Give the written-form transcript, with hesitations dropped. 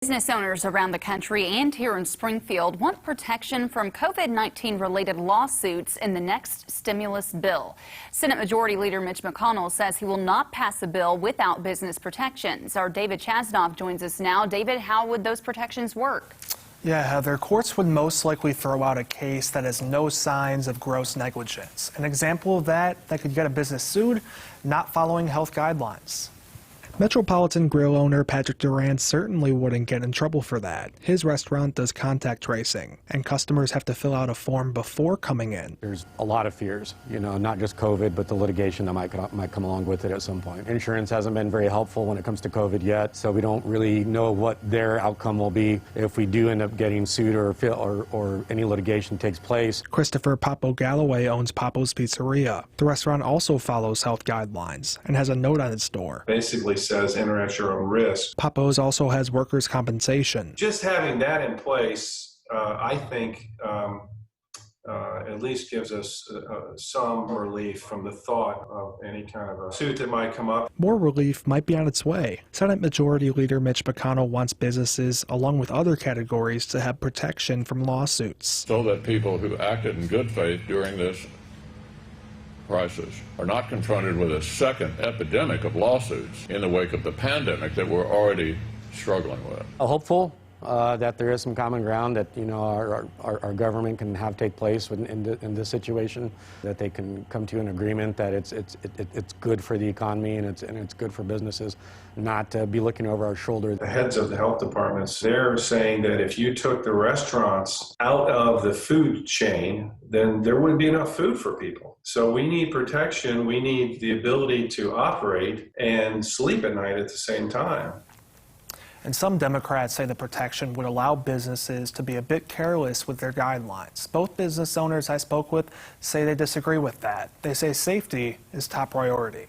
Business owners around the country and here in Springfield want protection from COVID-19 related lawsuits in the next stimulus bill. Senate Majority Leader Mitch McConnell says he will not pass a bill without business protections. Our David Chasnoff joins us now. David, how would those protections work? Yeah, Heather, courts would most likely throw out a case that has no signs of gross negligence. An example of that could get a business sued, not following health guidelines. Metropolitan Grill owner Patrick Durant certainly wouldn't get in trouble for that. His restaurant does contact tracing, and customers have to fill out a form before coming in. There's a lot of fears, not just COVID, but the litigation that might come along with it at some point. Insurance hasn't been very helpful when it comes to COVID yet, so we don't really know what their outcome will be if we do end up getting sued or any litigation takes place. Christopher Papo Galloway owns Papo's Pizzeria. The restaurant also follows health guidelines and has a note on its door. Basically says enter at your own risk. Papo's also has workers' compensation. Just having that in place, I think, at least gives us some relief from the thought of any kind of a suit that might come up. More relief might be on its way. Senate Majority Leader Mitch McConnell wants businesses, along with other categories, to have protection from lawsuits. So that people who acted in good faith during this crisis are not confronted with a second epidemic of lawsuits in the wake of the pandemic that we're already struggling with. Hopeful that there is some common ground that our government can have take place in this situation, that they can come to an agreement that it's good for the economy and it's good for businesses, not to be looking over our shoulder. The heads of the health departments, they're saying that if you took the restaurants out of the food chain, then there wouldn't be enough food for people. So we need protection. We need the ability to operate and sleep at night at the same time. And some Democrats say the protection would allow businesses to be a bit careless with their guidelines. Both business owners I spoke with say they disagree with that. They say safety is top priority.